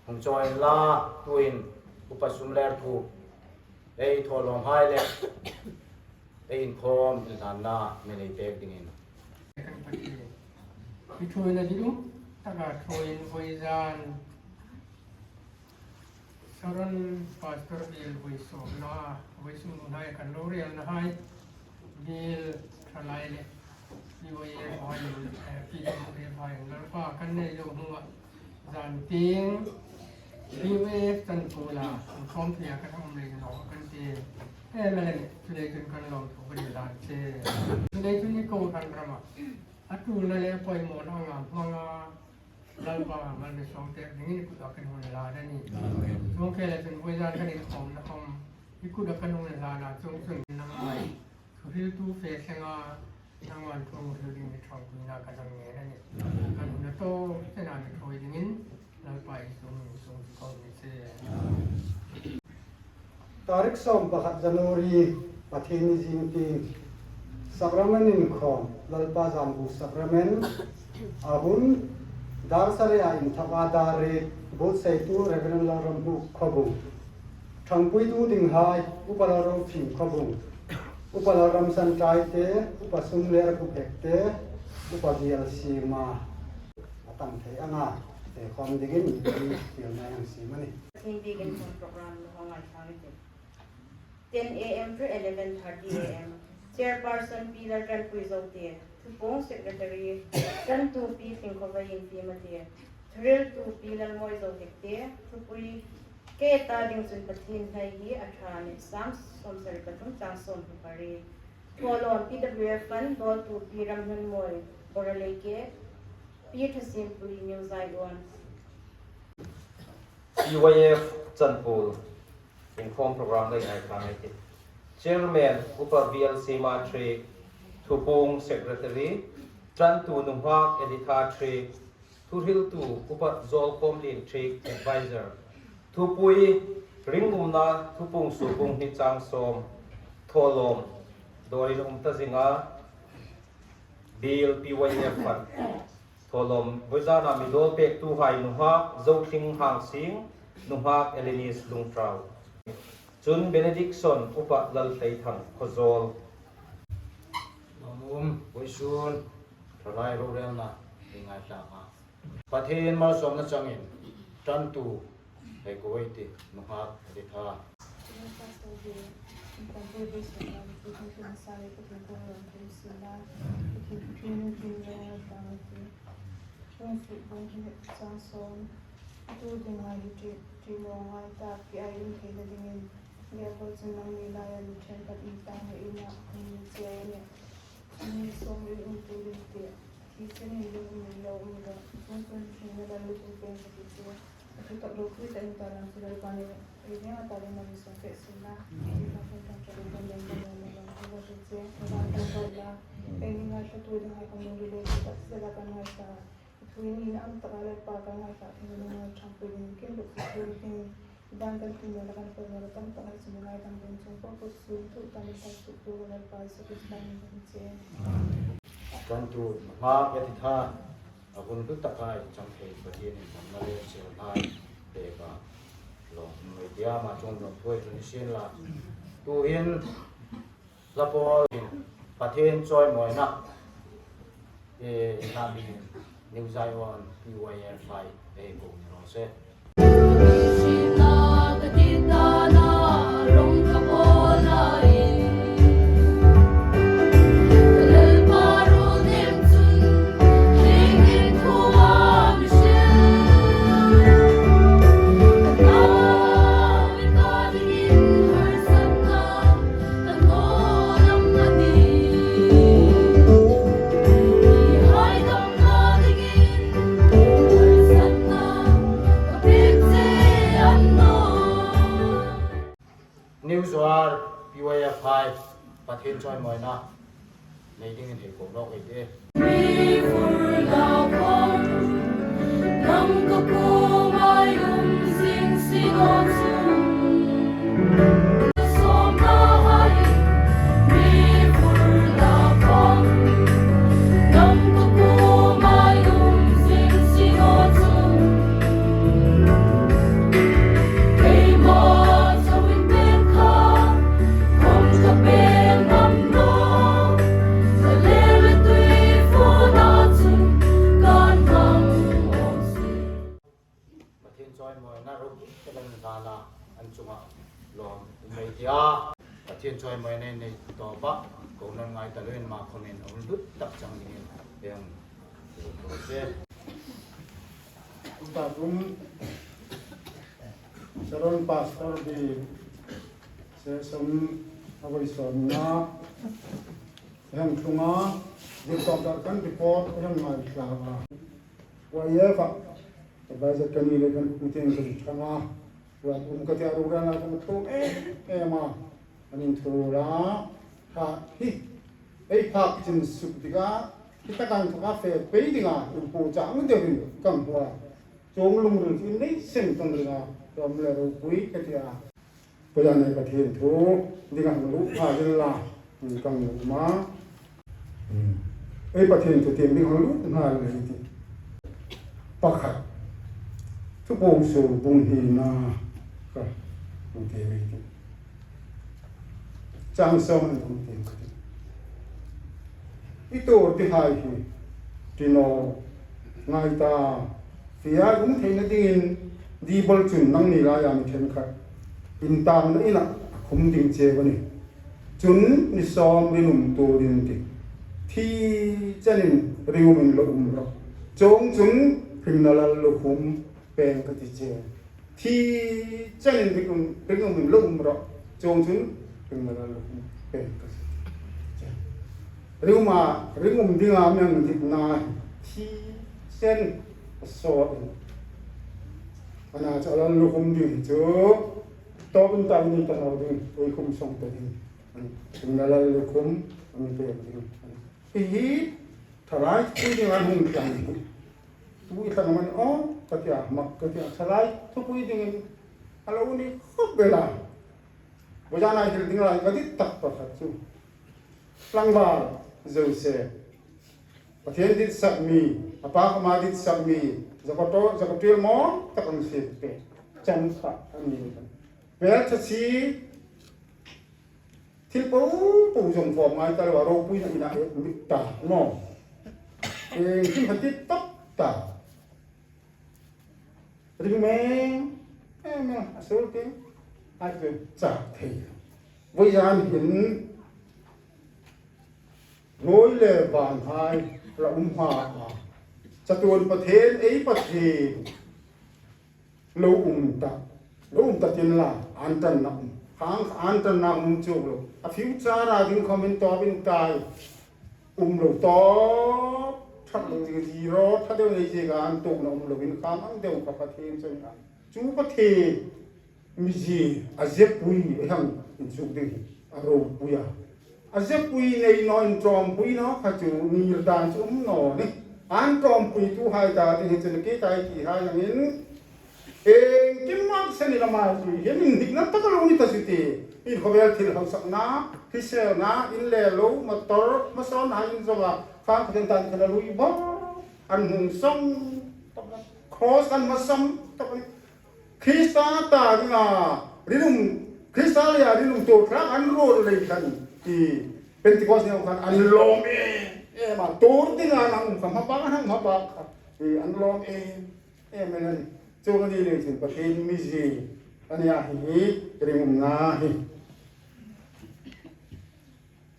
hong join la tuin upasum ler thu ei tholom hai le ein khom dan na me nei pek dingin ki thoi na dilu taka thoin voizan saran pastor bil voiso na voisu nai kan lorial na hai bil thalai le ni wo ye hai pi ye hai na pa kan nei lo huwa zan ting ni we tan pula khom thia ka thom le no kan ti mele today kan long to ko la che today ni ko kan rama atu na le poi mo na nga manga lalpa man le song te ni ku ta kan ho la da ni song ke le tin we jan kan ni khom na khom ni ku da kan ho la na song sung na mai thil tu fe senga nangwan thong thil ni thong ku na ka dang ne na ni kan na to se na ni thoi dingin lalpa I song ko ni se Tarik som pakhat January pathini jingti sakramentin khom lalpa jambu sakramen ahun darsare ain thakadare bot saitu reverend larambu khobu thangpui tu ding hai upalaram phim khobu upalaram san taite upasum ler ku pekte upadial sima atam thei anga te khom digin ti na yang simani Vegan program hongai thamite 10 a.m. to 11:30 a.m. Chairperson Pilar kan puizote Thupong Secretary kan tu pi thingkhova yin pi mate Thrill tu Pilar moi zo hekte Thupui ke ta ding sun pathin thai hi athane sam som sar pathum chang som pari Tholon PWF fan dol tu piram nan moi boraleke pi thasim pui news I1 UYF Chanpul inform program lai ai khamete chairman upa VLC Matri Thupong secretary Chantu Numhak editha Tri Thuril tu upa Zol Komlin Tri advisor Thupui ringumna Thupong Supung Hi Chang Som Tholom doi umta zinga Bill PYF fan Tholom Vizana Midol Pek Tu Hai Nuhak Zouting Hang Sing Nuhak Elenis Lungtrau Chun Benediction Upa Lal Thai Thang Khozol Voisun thalai rorel na ingai ta ma pathin ma som na changin tan tu he koi ti nuha de tha Kan tu ma etitha akun tu takai changthei pathin na le cheu hai te ka lo media ma chong lo thoi tradition la tu in lapol pathin choi moi na e na bi new zaiwan PYF 5 e go ro se Newswar PYF 5 pathin choi moi na nei ding in he ko lok ei de ทียนช่วยไม่ในต่อปะก็นั่นไงตะเล่นมาคนนี้เอาดุตักจังนี้เพียงโปรเซส Tatum Sharon Pastor di session Avison na yang tunga ditodarkan report yang mai klava waya fa baza kanile kan putin kan tanga wa kati arura na kan to ma anin thura ha hi ei phak chin subdiga kita kan thanga fe peidinga impo chang de kan hua chong lung rung chin nei sen tong ringa rom le ro pui katia pajane pathen thu dinga lu pha jin la kang ma ei pathen thu tem ding lu na le ti pakhat thu bong so bong hi na ka bong te ri ti chang som bong te ka ito ti hai hi tino ngai ta Fia cũng thấy nó đi bol chun nang ni la yam then khat in tam na ina khum ding che bani chun ni som ni num to din ti thi chanin riumin lo ro chong chun criminal lo khum peng ka ti che thi chanin riumin lo ro chong chun criminal lo khum peng ka che riumum dinga myang ti na thi sen so ana chalan lu khum di chu to bin ta ni ta no din oi khum song ta din ngala lu khum ani te din hi tharai chu ni an hung kan tu i ta man o ta tia mak ka tia tharai tu pui din alo ni khop bela bojana dil ding la ga di tak pa kha chu lang ba zo se pathen dit sak mi apa kemadit sami zakatil mo takang sipe chan kha ani vel chasi tilpo pu jong form ngai ta wa ro pui na mi ta mo kim hati top ta ring me asul ke ai ke cha thei voi yan hin loi le ban hai ra ha Satuan pathen ei pathen lo ta tin la antan na khang antan na chu lo a future ra din comment to bin tai lo to thak lo ji ro tha de nei je ga an tok na lo bin kham ang de ka pathen chen na chu pathen mi ji a je pui ham chu de a ro puya a je pui nei no in trom pui no kha chu ni dan chu no ni an trom pui tu hai ta ti chen ke tai ki hai yang in kim mak sen ni ma ji yen in dik na ta ka lo ni ta si ti in ko vel thil hau sak na thi sel na in le lo motor ma son ha in zo ga fa ka ten tan ka lu ba an hung song cross an ma sam ta Krista ta nga rinum Krista ya rinum to tra an ro le kan ti Pentecost ni kan an lom mà tối tiếng là nằm phẩm hấp bác hăng hấp bác thì ăn lom em này cho cái gì này thì có thêm mi gì anh ya hi cái mùng na hi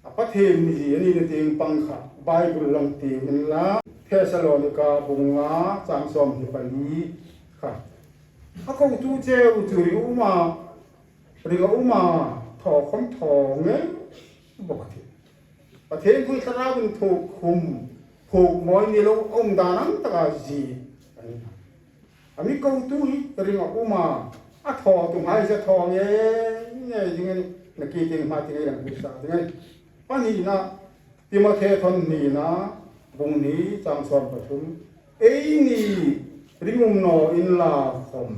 apa thêm mi gì anh này tiếng băng khá Bible lang tiếng là Thessalonica bunga sang som hi pali khá ako tu treo tu ri uma thọ không thọ nghe bọc thìประเทศคุยสระเป็นถูกคุมผูกมอยนี่เราองดานังตะจีอันนี้ก็ตู้นี้เรื่องอุมาอ่ะทอตุ้มหายจะทอเนี่ยยังไงนักกีฬามาที่ไหนหลังพิษายังไงปันนี้นะที่มาเททนนี่นะบุงนี้จางสอนประชุมนี่ริมุมโนอินลาคม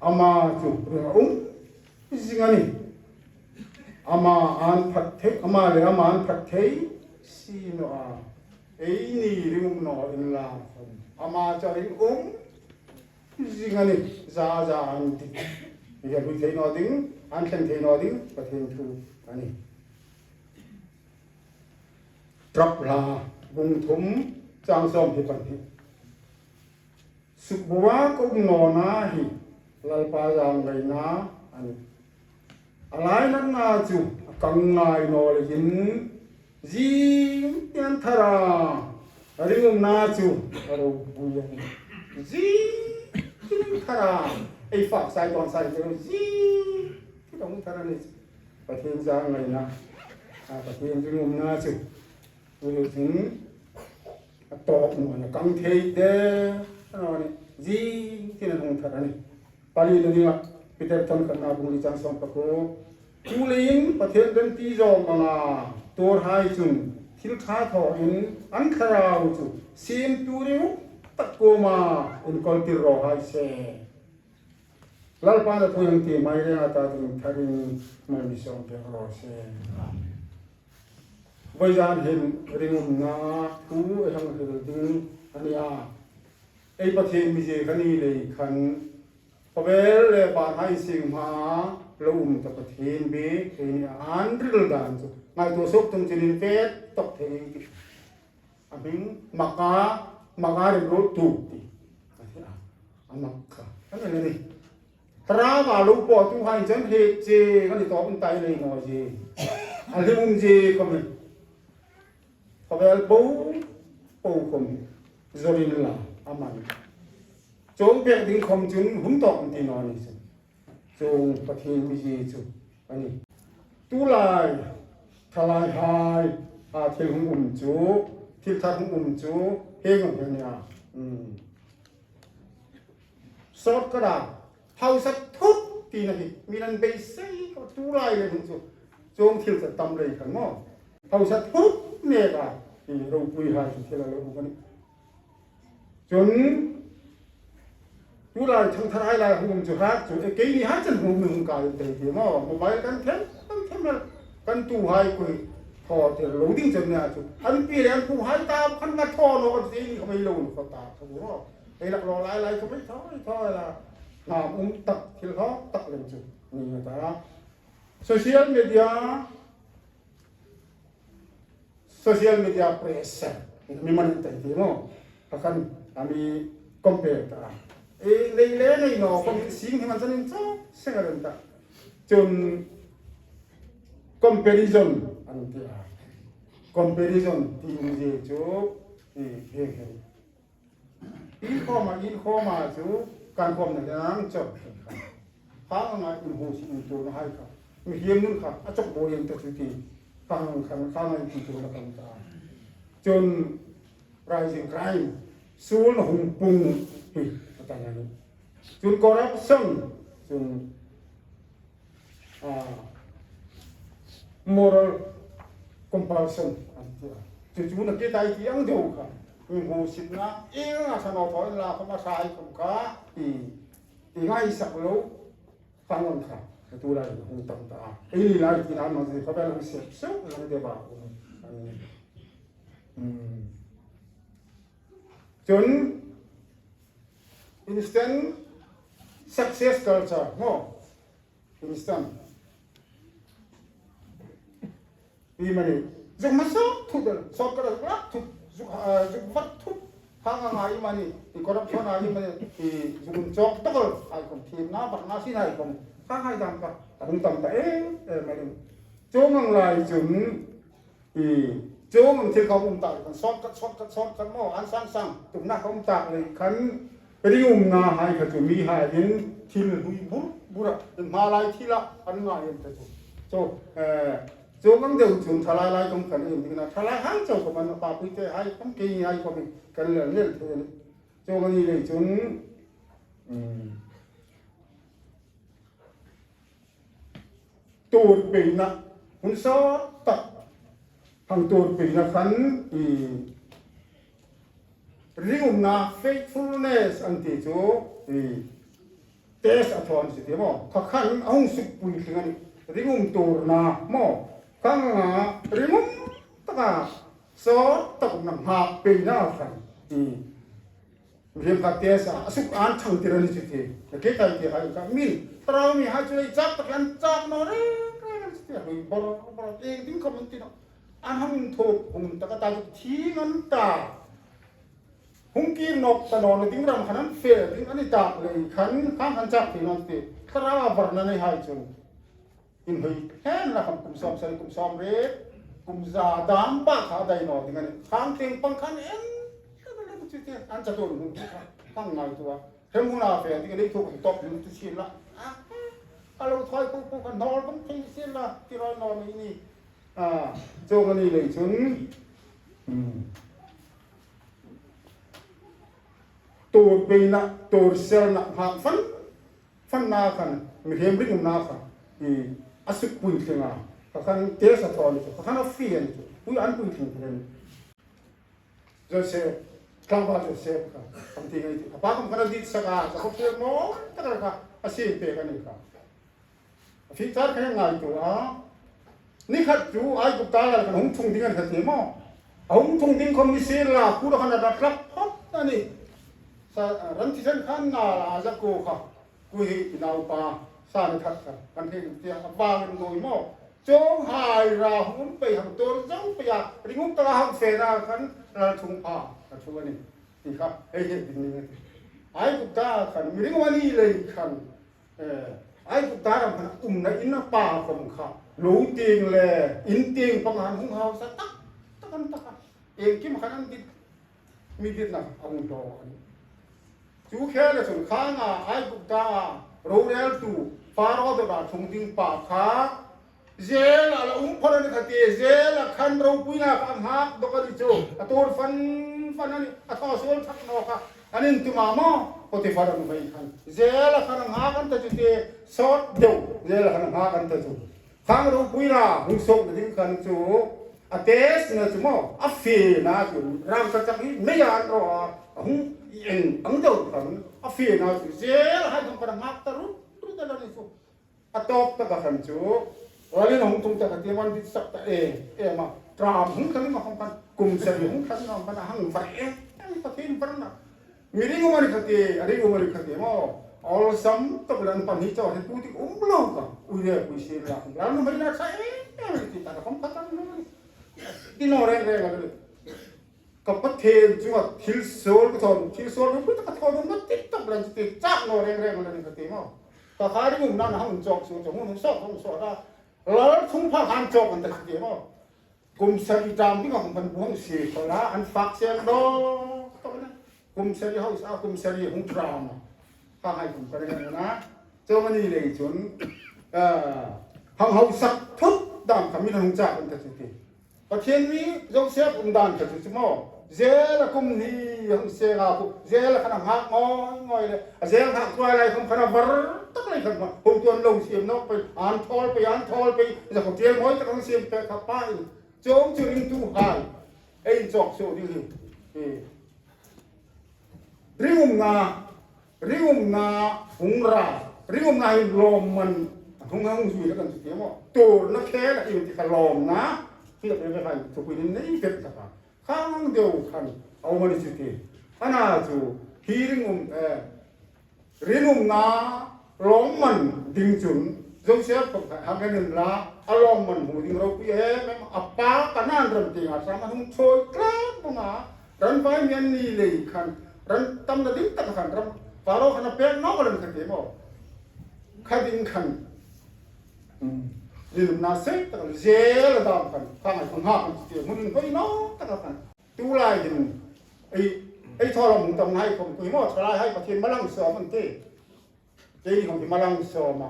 อามาจุเรื่องยังไงอามาอันพัดเทอามาเลยอามาอันพัดเทSino ni ring no in la ama cha ring jingani za anti ya lu thei no ding an thei no ding pathen thu ani drop la bung thum chang som hi pan hi subwa ko no na hi lal pa jang gai na ani alai nan na chu กังไงนอเลยยินจียันทาราริงมนาจูเราบุยจีทาราไอ้ฝักใส่ตอนใส่จะจีที่ต้องทารานี่ประเทศจางไงนะประเทศริงมนาจูบุยถึงตอกหมันกังเทเดอะไรนี่จีที่นั่นของทารานี่ปาลีตัวนี้ว่าพิเตอร์ตันกันนาบุรีจังสมปะโกจูลิงประเทศดันตีจอมมาตัวไทยจุนทิลคาทออินอันคาราวจูซีมตูริวตะโกมาอินคอลติโรไฮเซลาลปานะทุยังตีไม่เรียนตาตุนทารินมันมิสองเทโรเซวัยจานเห็นริงมนาทูเอหังเฮลดิงอันนี้ไอประเทศมิเจคันนี้เลยคันพอเวลเลบานให้สิ่งมาเราตะประเทศเบเฮนี่อันริลดานจูนายตัวสุกตุงจินินเฟตตกเทกิอันนี้มักกะเรื่องรถตู้ตีอันมักกะอันนี้ตราบาลูกปอตุให้จันเฮเจกันที่ตอบเป็นไตเลยงอเจอันนี้มุมเจก็มีพอเวลปูคมจอรินลาอามันจงเปียกดิ้งคมจุนหุ่นตอกตีนอนนี่สิจงประเทศมิเจจูอันนี้ตุลายทลายหายเที่ยวหุ่นจูทิลทัดหุ่นจูเฮงของเนี่ยสอดกระดาษเผาสักทุกตีนะพี่มีนันไปใส่ก็ตุลายเลยหุ่นจูจงทิลจะตำเลยขันหม้อเผาสักทุกเนี่ยก็เราปุยหายที่เราเล่ากันนี้จนตุลายทั้งทลายลายหุ่นจูฮักจูเกย์นี่ฮักจนหุ่นหนึ่งกายเตะที่หม้อโมบายกันแค่กันตู้หายคุยพอเถอะโหลดิ้งจนเนี่ยจุอันปีเรียนผู้หายตามขันมาท่อนอนสิเขาไม่รู้เขาตาเขาบอกว่าไอ้หลักรอหลายเขาไม่ท้อละหาตักที่เขาตักเลยจุนี่แต่ละโซเชียลมีเดียเพรสมีมันแต่ที่โน่akan kami compare ta nei le nei no kom singที่มันจะนี่จ้าเสียกันตาจนcomparison anti comparison ti muje jo he in koma jo kan kom na nang chok ha nga in ho si in to na hai ka mi hiam nun kha a chok bo yen ta chu ti kang nga ti to na kan ta chon rising crime sul hung pung hi ta na ni chun corruption chun moral compulsionจู่ๆนักกีฬาที่ยังเดียวกันมีหูสิบนะเองอ่ะสนอถอยลาเขามาใช้ผมก็อีง่ายสักแล้วฟังกันค่ะตัวอะไรหูต่างตาไอ้นี่อะไรที่ทำมันจะเขาเป็นหูเสียบเสียบอะไรเดี๋ยวบ้าจน instant success culture โง่ instantนี่มันจุกมาสอบทุกเดือนสอบก็ได้รับทุกจุกวัดทุกทางอะไรมันนี่คอร์รัปชันอะไรมันนี่จุกจอกตกไอ้คนทีมน้าปักน้าสิไหนคนข้างให้ดำกับต่างแต่มันโจงอะไรจุนโจงที่เขาอุ้มตากกันสอบกันหม้ออันสั่งตุ่มหน้าเขาอุ้มตากเลยขันไปที่อุ้มงาให้เขาจุมีให้ยินที่เลยบุระมาลายที่ละอันงาเย็นแต่โจจงเดียวจุนทลายลายตรงกันเองนะทลายหางเจ้าก็มันปาปิเตให้ผมกินให้ก็มีกันเรื่องเรื่องจงนี่เลยจุนตูดปีนะหุ่นซอตักทางตูดปีนะขันริงนะ faithfulness อันที่โจเตสอัตวันสิเดียวมั้งขันเอาสุกปุ่นขึ้นนี่ริงตูดนะมั้งข้างริมุตะสอตะกุนหาปีน่าฟังเรียนกับเตสสุกอันช่างที่เรานี่สิเกตายที่ให้กันมิลตรามีหาจุยจับตะกันจับนอเร่กันสิเฮ้ยบอลเองดิ้งคอมมันตินะอันหันทุกหุ่นตะกตาที่งันตาหุ่นกีนกตะนอนดิ้งรำขนาดเฟดิ้งอันนี้ตาเลยขันข้างขันจับที่นั่นสิคราบาร์นั่นให้จุน in hoi hen la kam kum som re kum za dam ba kha dai no dengan khang ting pang khan en ka le tu ti an cha ton mu khang ngai tu hem mu na fe ti le thu ko top lu tu sin la kalau thoi ku kan nol bang thi sin la ti roi no ni cho cái này lấy chúng tổ bê nạ tổ sel nạ hàng phân na khăn mình hiếm rinh na khăn thì asuk bùi thằng à khăn tế sa thọ này khăn nó phiền bùi ăn bùi thằng này rồi sẽ cam vào rồi sẽ khăn thì cái apa cũng khăn đi sa cả sa không biết nó tất cả cả asin bê cái này cả phi chát cái ngày chỗนี่ขัดจูไอ้กุตาละกันหงทุ่งดิ้งกันขัดเหี้ยมั้งหงทุ่งดิ้งคอมมิชชั่นละพูดขนาดนั้นครับฮะนั่นนี่รันที่ฉันขันน่ะอาจจะกูค่ะกูเห็นเอาปลาสานขัดกันที่เตียงบ้านมันโดยมั้งจงหายราหุ่นไปหังตัวจงไปอ่ะริงุ้งตาหังเฟราขันเราทุ่งปลาช่วยนี่นี่ครับไอ้เห็นนี่ไอ้กุตาขันมีริงวันนี้เลยขันไอ้กุตาเราขันในอินนาป่าผมค่ะรู้จริงเลยอินจริงปัญหาของเขาสักตักเองกิมขันนั้นดิมีดินะเอาหมดเลยจูแค่เลยส่วนข้างไอ้กุตาโรเรลตูฟาโรดบาชงดิงป่าขาเจลอะไรพอเลยขัดเจลขันเราปุยนะปัญหาดอกดิจูตัวฟันนั่นนี่อัตราส่วนทักนอค่ะอันนี้ตัวมาโม่ปฏิฟันมันไปขันเจลขันหากันแต่จุดเดียสอดเดียวเจลขันหากันแต่จุดข้างเราปุยนะหุ่นส่งถึงกันจูอาเทสนะจูโม่อัฟฟีนะจูรำสักจังไม่ยานรอหุ่นเองอังเดียวกันอัฟฟีนะจูเจลให้ทำกันหักตะรุดแต่ละนี่จูอัตบตะกันจูวันนี้หุ่นตรงจากที่วันที่สักตะมาตรามหุ่นขันมาของกันกลุ่มเสียหุ่นขันมาของกันหังไฟประเทศปรนะมีเรื่องอะไรขัดเอะไรอะไรขัดโม่ all some ตบลันปันหิจอที่พูดที่ลงกันอุยเดียกุยเสียละแล้วมันไม่น่าใช่ที่ตาผมพัฒนาที่นอร์เรนเลยกับประเทศจังหวัดฮิลโซลก็ทนฮิลโซลมันก็ทนมันติดตบลันติดจักนอร์เรนเลยขัดโม่แต่ข้าที่มุ่งนั่นหันจอกสูงจมุ่งสอบได้แล้วทุ่งพักหันจอกกันแต่ขัดโม่กลุ่มสรีจามที่ของมันบุ้งเสียคนละอันฟักเสียงโดกลุ่มสรีเขากลุ่มสรีหงดรามข้าให้ผมกันเลยนะเจ้ามันนี่เลยจนเขาสักทุกดามคำมีน้องจ่ากันแต่สุดที่ประเทศนี้เราเสียอุ่นดานแต่สุดที่มั่วเจละกุมนี่ยังเสียละกุเจละขนาดหักงอยเลยเจละหักตัวอะไรของขนาดบรตั้งเลยกันมาผมตัวลงเสียมนกไปอ่านทอลไปจะของเจียมม้อยจะของเสียมไปขับไปจงจุลินตูหายไอ้จอกโซ่ดิริงงาหุงราริงงาลมมันหุงงาหุงสุยแล้วกันสุดที่ว่าตัวนักแค่ละอยู่ที่ขลมนะที่เราไปไปสุกุยนี่นี่เป็นสักข้างเดียวกันเอามาในสุดที่ขณะจู่ฮิริงริงงาลมมันดิ่งจุนจงเสียกับหางกันละอารมณ์มันหูดิ่งเราพี่แม่อัปปะกันนั่นเริ่มติงอาสามันหุงโชยกล้าปุ๊งรันไปเมียนนี่เลยคันรันตั้มระดิ่งตะกันรันฟาโรขันเป็นน้องกันขันเดียวขันดิ่งขันลืมนาเซ็ตตะกันเจลดามขันข้างไอ้คนห้ากันเดียวมันไปน้องตะกันตู้ลายดินไอ้ทอรมุงตำให้ผมคุยมั่วทลายให้ประเทศมาลังสอมันเต้เจ้าของที่มาลังสอมา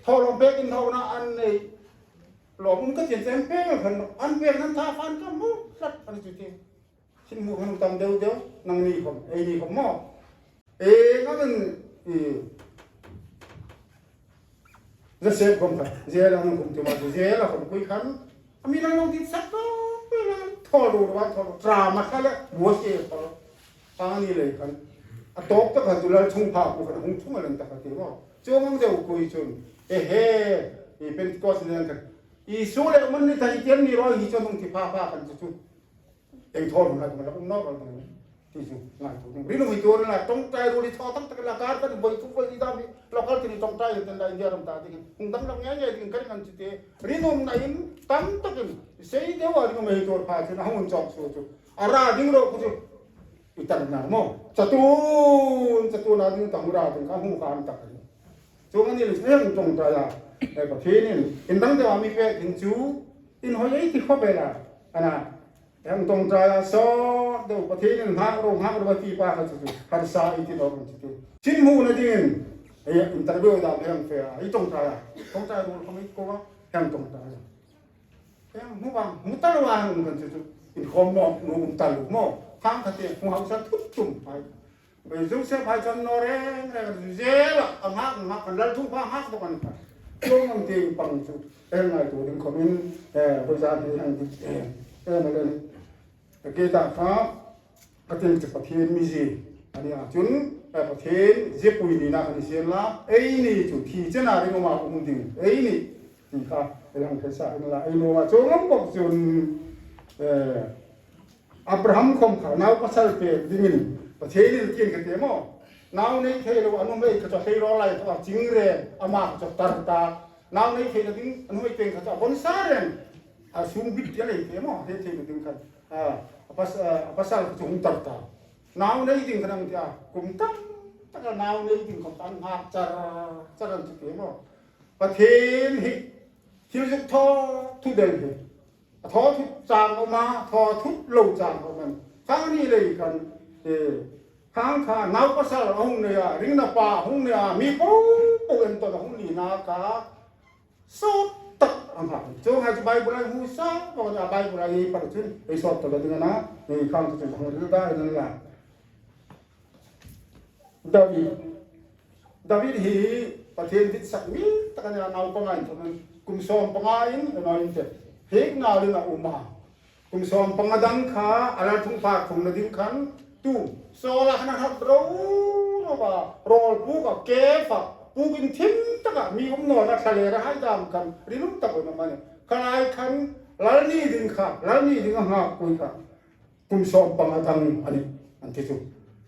ทอรมเป๊กินเท่านั้นอันในหลอมก็เจียนเซมเป๊กขันอันเป๊กนั้นท่าฟันก็มุดสัตว์อันจุดที่ชิ้นมือขนมตำเดียวนั่งนี่ผมนี่ผมมั่วก็เป็นจะเสียผมกันเสียแล้วผมจะมาเสียแล้วผมคุยกันมีน้องที่สักก็เวลาทอดูว่าทอดรามาค่ะแล้วบัวเสียเขาทางนี้เลยกันตบตะกันตุลาทุ่งผ้ากูกันหงทุ่งอะไรต่างๆที่ว่าเจ้ามันจะคุยจนเป็นก้อนเนื้อกันสู้เลยมันนี่ถ้าอีเทียนนี่ร้อยหิจนตรงที่ผ้ากันจุดเองทอดูนะมันแล้วก็นอกกันที่สุดง่ายตัวนึงริโนมิตัวนั่นแหละต้องใจรู้ดิทอตั้งแต่ละการกันบ่อยทุกวันนี้ดามีเราก็ที่นี่ต้องใจกันได้เดียวรำตาที่คงตั้งลำง่ายๆที่กันกันจุดที่ริโนมันอินตั้งตะกันเสียเดียวริโนมิตัวพาที่น้าหุ่นจอกสู้จุดอาราดิ้งเราคุจุอิตันนาโมจตุนาดิ้งตั้งราดิ้งข้าหุ่นการตักกันช่วงนี้เลยเรื่องจงใจ ประเทศนี่อินตั้งแต่ว่ามีเวทิงจูอินหอยที่เข้าไปละอันน่ะยังตรงใจซอเดี๋ยวประเทศนี่หาโรงหาโรงที่ป้าเขาจะฮันซาอีที่เราจะชินมูนะจริงอินเตอร์วิวดาวยังเฟียอีตรงใจดูเขาไม่โกงยังตรงใจยังมูบังมูตะวันกันจะอินคอมมองนูตะลุมอข้างทะเลหัวเขาจะทุบจุ่มไปจุ่มเสียไปจนนอเรงเจ๊ละหักกันแล้วทุกผ้าหักตัวกันลงมันตีปังจุดไงตัวนึงคอมเมนต์บริษัทที่ทางที่มาเลยเกี่ยวกับประเทศประเทศมีสิอันนี้จุนประเทศเจ็บปุยนี่นะอันนี้เสียละนี่จุดที่เจ้าหน้าที่มาอุ้มดิ่งนี่ที่ข้าเรื่องภาษาอันละโนว่าจงบอกจุนอับราฮัมคมเขานาภาษาเปรดิ่งประเทศนี้กินกันเต็มนาวในเทโลอนุเมฆจะเทโลอะไรตัวจิงเรอามาจะตัดตานาวในเทโลดิ่งอนุเมฆเป็นจะบนสาเรนสูงบิดอะไรเต็มเทโลดิ่งกันpasal kecung tarta nau nei ding kanang dia kum tam taka nau nei ding kom tan ha cara chike mo pathen hi thil juk tho thu del hi tho thu chang ma tho thu lo chang man khang ni lei kan khang kha nau pasal hong ne ya ring na pa hong ne ya mi po en to hong ni na ka so Jom haji baik bulan Musa, pokoknya baik bulan ini pada cun, esok tu dengan na, ni kang tu cun hong dah ini lah. David hi patien dit sakmi, takkan nau pengain, cuman kumsom pengain, nain je. Hek nau lina umah, kumsom pengadang ka, alat tumpak kum nading kan, tu, seolah nak hak bro, apa, roll buka kefa. Mungkin tim tak mi umno nak selera hai dam kan rinum tak ono mane kalai kan lalni ding ha kui ka kum som pangadang ani anti tu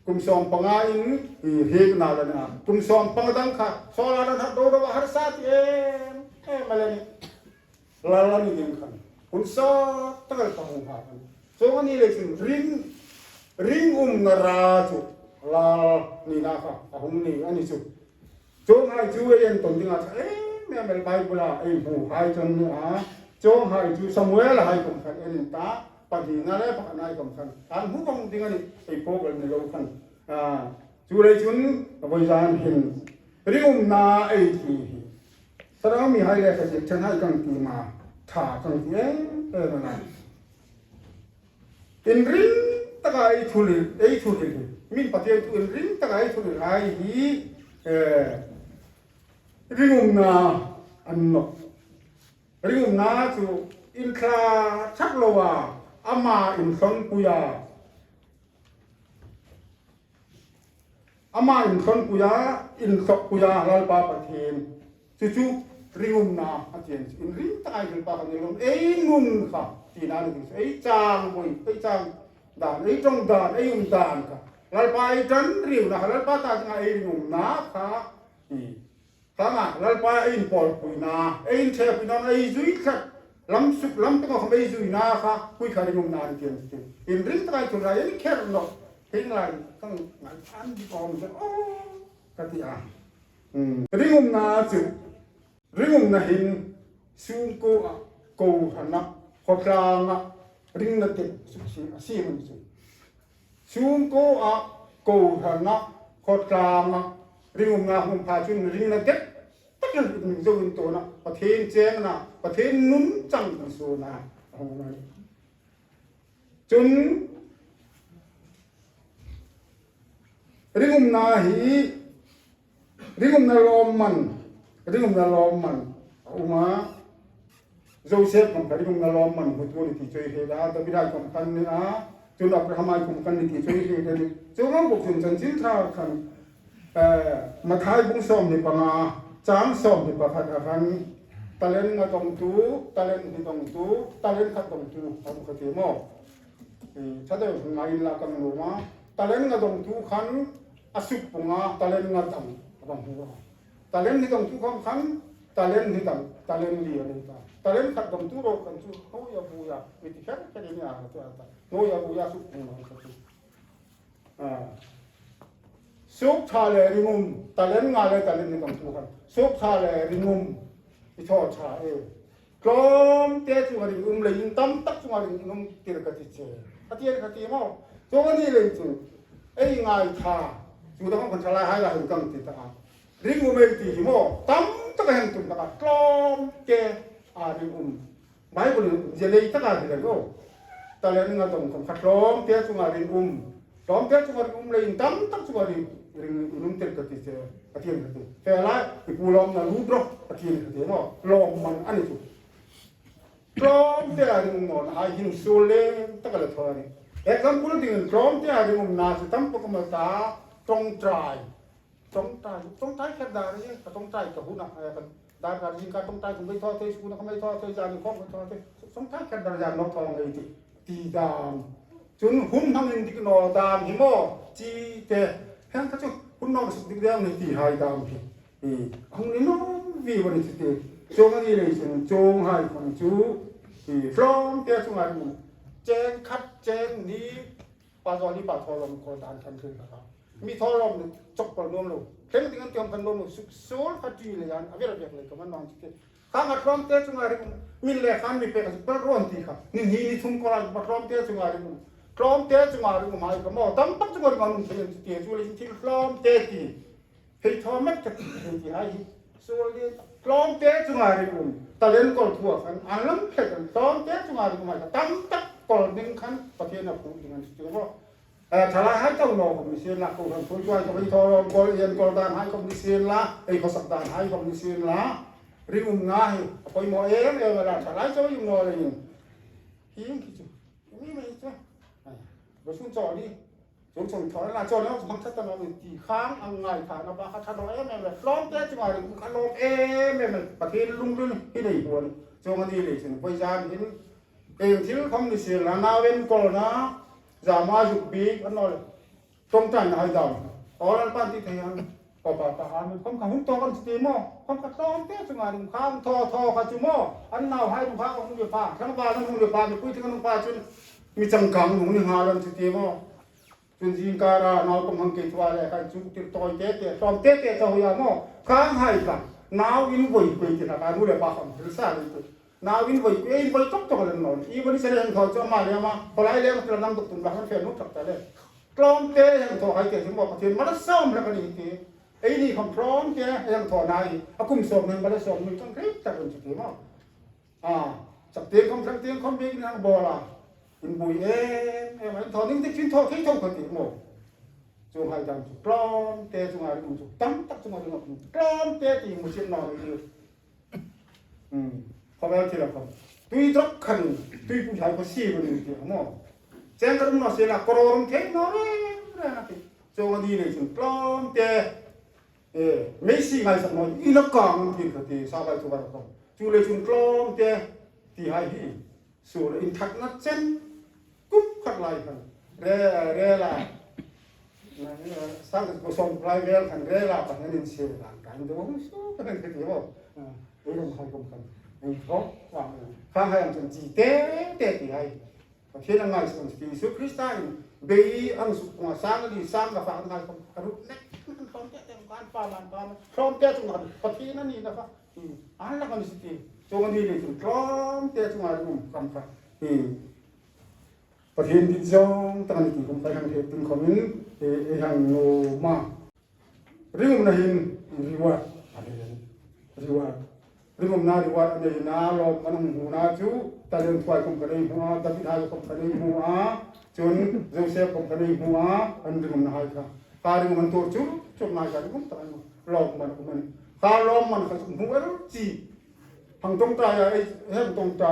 kum som pangain hek na lana kum som pangadang ka sola na do do har sat malani lalani ding kan kun so tagal pang ha so ani le ring nara tu lal ni na ka ahum ni ani tu Jom hai ju yang tonding at memang baik pula bu hai jon ni jom hai ju Samuel hai kumkan ta pagi ngale pak nai kumkan an hu bang dengan ni program ni lo kan ju le jun boisan hin ringum na ti sarang mi hai le ka je chen hai kang ti ma tha kang ti na in ring takai thuli min patien tu in ring takai thuli hai hi ringum na anno ringum na tu in kla chaklowa ama in son puya in sok puya lal pa pathen chu ringum na atien in ring tai bil pa kan lom ngun kha ti na ni chang boi chang dan trong dan dan ka lal pa tan riu na lal pa ta nga ringum na kha Tama, lalpa in pol puina, in te puina zui kat, lam tengok kami zui na ka, kui kari ngum na dikian dikian. In ring tengah itu raya ni ker no, ting lain, kang ngan di kom je, kati ringum na hin, sungko ko hanak, kotlanga, ring na te, si man su. Sungko ko hanak, kotlanga. Ringum na hum pa chun ring na tet takal zo in to na pathen cheng na pathen nun chang so na hong na chun ringum na lom man uma Joseph kam ringum na lom man hutmo ni ti choi he da da bidai kam kan ni chun Abraham ai kam kan ni ti choi he da ni chong bok chun chan chin tha kanมาท้ายบุ้งส้มนี่ปะงาจ้างส้มนี่ปะขัดอาการตะเล่นงาตรงตู้ตะเล่นที่ตรงตู้ตะเล่นขัดตรงตู้ทำกระเทียมถ้าเดี๋ยวงานละกันรู้มาตะเล่นงาตรงตู้ขันอสุปงาตะเล่นงาต่ำบางหัวตะเล่นที่ตรงตู้ขันตะเล่นที่ต่ำตะเล่นเลียนี่ตะเล่นขัดตรงตู้เรากันตู้โอ้ยบูยาวิธีแค่นี้อ่ะตัวโอ้ยบูยาสุปงาขัดสุขทาเลริงุมตะเล่นงาเลยตะเล่นนี่ต้องทุกันสุขทาเลริงุม ที่ทอชากลมเตะจุงอะไรเลยยิงตั้มตักจุงอะไรเตะกระติเจกระติกระติมั่วจงนี้เลยจุง่ายท่าจุดต้องคนชลายให้เราเห็นกันติดตาริงไม่ตีหิมอตั้มตักเห็นตุนตากลมเตะริงไม่บุญเจเลยตักอะไรกันก็ตอนนี้เราต้องขัดลมเตะจุงอะไรลมเตะจุงอะไรเลยยิงตั้มตักจุงอะไรเตะกระติเจกระติกระติแต่ละที่พูดลมนั้นรู้ดอกกระติกระติมั่วลมมันอันนี้จุกลมเตะริงมันหายหินโซเล่ตักอะไรทว่านี่example dengan drum dia ada mengenai tanpa kemata tongtrai kerja ni tongtrai kehuna kan dah kerja jika tongtrai kembali thau teh suku nak kembali thau teh jadi kau kembali thau teh tongtrai kerja jadi nak thau lagi tidak jun hun hang ini dikno dam himo ji teh hang kacau hun nak seperti dia ni ti hai dam pi hang ni no vi beri situ jong ni le jong hai kon chu from dia sungai mu เจงคัดเจงนี้ปลาจอนี้ปลาทอลมโคตรอันขึ้นนะครับมีทอลมจกปลาโนมลูกเข่งถึงกันเตรียมกันโนมสุดโซ่ขัดจีเลยอันอะไรแบบเลยก็มันนอนจิตข้างอัดร้องเตะจุงอะไรมีเล่ข้างมีเป็ดก็ร้อนตีครับนี่ทุ่งกอล์ฟร้องเตะจุงอะไรร้องเตะจุงอะไรมาอีกก็มอตั้มตั้งจุงอะไรมันเตะเตะจุเลยที่ร้องเตะตีให้ทอมัดกับที่ให้โซ่เลยร้องเตะจุงอะไรตะเล่นกอล์ฟทั่วกันอันนั้นเพ่งร้องเตะจุงอะไรมาตั้มตั้งกอลดึงขันประเทศนักพูดอย่างนั้นจริงๆว่าถ้าเราให้เจ้าหน้าที่เสียละคนผู้ช่วยจะไปทอรกอลเรียนกอลดานให้คนที่เสียละเขาสักดานให้คนที่เสียละริมง่ายพอหมอเวลาถ้าเราจะอยู่นอนเลยหิ้งคิดนี่ไม่ใช่เราช่วยจอดีช่วยถอยละจอแล้วบางท่านเราตีค้างอังไงฐานเราบ้าท่านเราแม่เลยร้องเต้นจังหวะขนมแม่เลยประเทศลุงรุ่นที่ไหนคนจงกันดีเลยถึงไปจานเห็นที่เขาไม่เสียละนาเวนกอลนะจะมาจุกบีกันหน่อยต้องใจหายดำตอนนั้นปั้นที่เทียนพอปะหามันผมขังหุ่นโตกันสติมอผมก็ต้องเตี้ยจังหวะหนึ่งข้ามทอขัดจุมออันน่าให้ลุงพาของลุงเดือดฟ้าทั้งบ้านทั้งลุงเดือดฟ้าไปคุยถึงลุงฟ้าจนมีจังกังลุงนี่หาลันสติมอจนจิงการะนาวกำลังเกิดว่าอะไรกันจุกติดต่อยเตะตอมเตะจะหัวมอข้างให้กันนาววินบุยคุยกันกันลุงเดือดฟ้าของริซ่าเลยนาวินไว้ตกตกเลยนอนอีวันนี้เสด็จเขาจะมาเลยมาพอไล่เลี้ยงตัวน้ำตกตุ่มบ้านเฟียนุตักแต่เลยกลอมเตะยังถอให้เกิดถึงบอกประเทศมาแล้วซ้อมแล้วก็นี่ทีนี่คำพร้อมเตะยังถอนายอากุมสอบหนึ่งมาแล้วสอบหนึ่งต้องคลิปจากคนจุดที่มั้งจับเตียงคำทั้งเตียงคำบิ๊กนั่งบอละอินบุยมันถอนนิ่งที่ชิ้นถอที่ถอคนติดหมดจงให้ดังกลอมเตะจงอะไรมันจุตั้มตักจงอะไรมันกลอมเตะที่มันเช่นนอนเลยพอไปที่ละคนตุยตกขันตุยผู้ชายก็ซีบเลยทีมั้งเจ้าก็ต้องนอนเสียละกรอนเทนอนเลยนะที่จงดีเลยจงกลอมเตะไม่ซีไงสักหน่อยอีนักกางที่เขาที่สาวไปทุกวันก็จูเลยจงกลอมเตะที่ให้ส่วนอินทักนัดเช่นกุ๊บขัดไหลกันเร่ละสร้างกุศลพลายเวลกันเร่ละปัญญาดินเสียหลังกันดูว่าสู้กันที่ที่ว่าเรื่องใครก็กันเพราะว่าข้างให้อันจีเต้ที่ให้ประเทศอังกฤษมันคือสุคริสต์เบย์อันสุขมาสร้างดีสร้างกับฝั่งอังกฤษก็รู้เน็ตมันพร้อมจะเต็มการป่ามันพร้อมจะจุงกันประเทศนั้นนี่นะครับอันละกันสิที่จงดีเลยพร้อมจะจุงกันคำฟ้าประเทศที่จงตั้งที่ผมไปทางเทพถึงคอมมินทางโนมาเรื่องนั้นรีวาอะไรรีวาเรื่องนั้นรีวาอันนี้น่าลบมันหัวน่าจูแต่เรื่องถอยคอมพานีหัวดับบิดไฮคอมพานีหัวจนโจเซฟคอมพานีหัวอันเรื่องนั้นให้ค่ะการเรื่องมันตัวจูจบนายการมันตายลบมันการลบมันก็หัวรู้จีทางตรงใจไอ้เห็นตรงใจ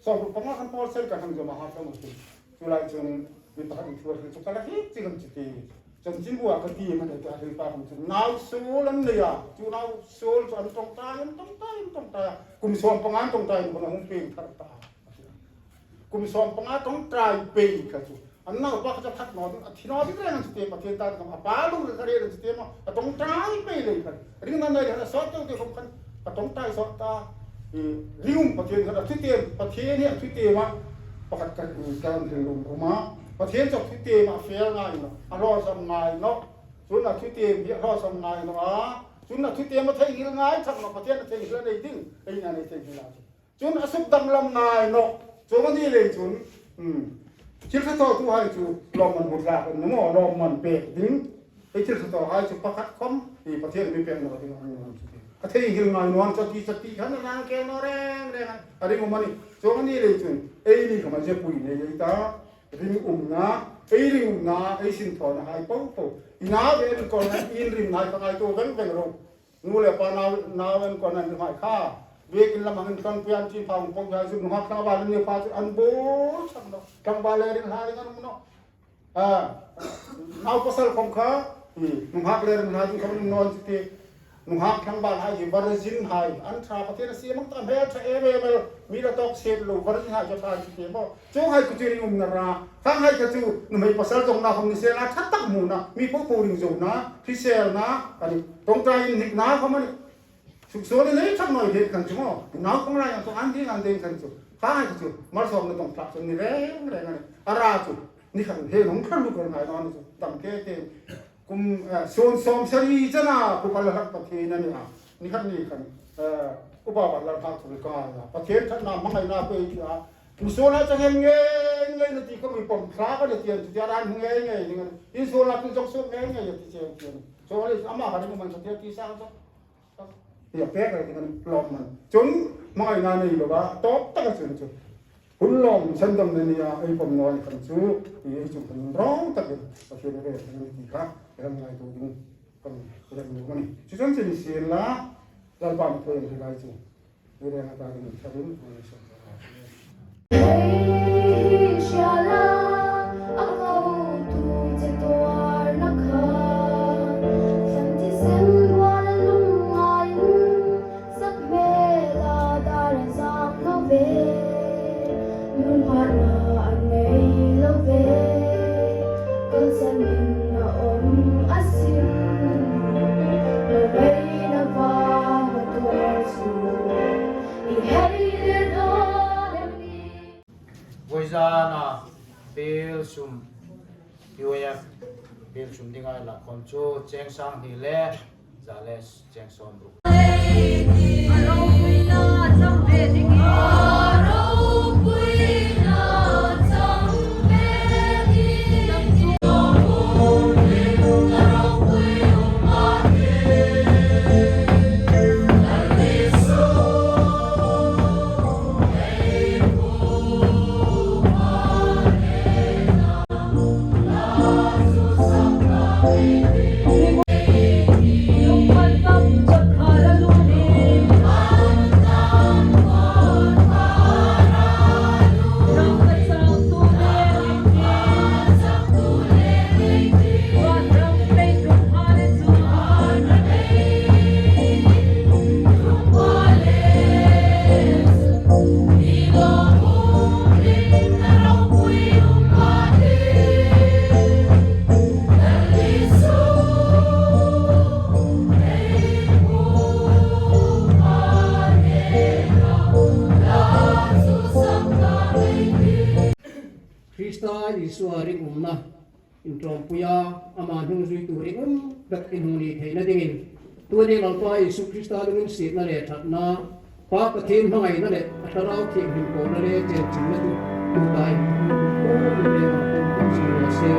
สอบประมาณขั้นตอนเส้นการทำจะมาหาทั้งหมดจุฬาจนมีปัญหาอีกตัวคือจุกอะไรที่จริงจิตที่จนจิ้มบัวก็ตีมันเลยตัวที่ป้าผมจนน้าวสูลันเลยจูน้าวสูลจนตรงตายกุมสวมปังงานตรงตายคนละหุ่นปีนทัดตากุมสวมปังงานตรงตายปีนกันจูอันนั้นว่าเขาจะทัดนอนที่นอนที่เรื่องจิตที่ประเทศตาทำป้าลุงเลยเรื่องจิตที่มาตรงตายปีนเลยกันเรื่องนั้นเลยนะสอดเจ้าที่ผมกันตรงตายสอดตาริมประเทศเราที่เตมประเทศเนี่ยที่เตมาประกาศการถึงลงออกมาประเทศจากที่เตมาเฟียง่ายเนาะรอสมัยเนาะส่วนที่เตมรอสมัยเนาะ จุนน่ะทุเตียมาไทยหิลง่ายทั้งมาประเทศไทยหิลได้ดิ้งไอ้นั่นไอ้ไทยหิลจุนอสุดังลำนายเนาะจงนี่เลยจุนชิลสะตอตัวให้จุลมมันหมดละกันเนาะลมมันเปะดิ้งไอ้ชิลสะตอให้จุประคัดคอมที่ประเทศไม่เป็นประเทศประเทศหิลง่ายนวลสติขันนางแกนแรงอะไรของมันนี่จงนี่เลยจุนไอ้นี่เขามาเจ็บปุยเนี่ยไอ้ตาริมนะไอ้ริมนะไอ้สินทอนให้ป้องอีน้าเป็นคนนั้นอินริมนายตั้งไอ้ตัวเป็นโรนู่นเลยปานาเป็นคนนั้นหายข้าเวกินละมันกันเพียนจีพาวปงยาสุนหักข้าวบาลนี่พาอันโบสังดอกกังบาลเลยหาdenganมันเนาะเอาภาษาของเขานุ่งหักเลยหาจนเขานอนสินุ่งหักทั้งบ้านให้บาร์จินให้อันชาประเทศเสียมันตั้งเฮ็ดเอเวมีระตอกเสียลูบาร์จินให้จะทายสิบ่จงให้กุจิริงนราข้างให้กระจูนุ่มให้ภาษาตรงนาของนิเซลาชัดตักมูนะมีพวกปูริงจูนะพิเศษนะอันนี้ตรงใจนิกนาเขามันสุขสวยเลยทั้งหน่อยเห็นกันจุ๊มน้องของเราอย่างตัวอันที่งานเดินกันจุ๊ข้าให้จุ๊มาสอบในตรงพลับจุ๊นี่แรงนี่อะไรจุ๊นี่ขันเห็นของขันลูกกันหายนอนจุ๊ตั้งเกตกุมโซนสมศรีจ้านะผู้พันละหักประเทศนั่นนี่ขันนี่ขันอุปบัติละหักสุริกาประเทศท่านนำมาให้นาไปที่มุสลิมจะเห็นเงี้ยนาทีก็มีปมคลาก็จะเตียนจะร้านเงี้ยนี่กันอิสลามเป็นจงสุเงี้ยอย่างที่เชื่อโซลิสอามาคันนี้มันสติที่สร้างจ้ะอย่าแพ้อะไรกันลมมันจนไม่นานนี่แบบว่าตบตะกันจนหุ่นลมฉันดำเนินยาไอ้ผมนอนกันชูไอ้จุดมันร้องตะกันประเทศนี้เป็นที่ครับยังไงตัวนี้ก็เรื่องนี้มันจุดนั้นจะเสียละเราบ้านเพื่อนที่ไรจูเรื่องอะไรกันชาดินมันชอบInshallah, aku tu jatuh nak santi senwala lungai sak mela daran sam love nun hana anei love kal sanin na asim love na va tu I hated Voizana Bill Sum UAF Bill Sum Dingai La Koncho Cheng Sang Ni Le Zales Cheng Som Ru Krista isuari umna introm puya ama hung zui turi dak inuni theina dingin tuani lalpa isu Krista lungin sit na le thatna pa pathin hangai na le atharau thi hin ko na le che chimna tu tai ko le ma ko si se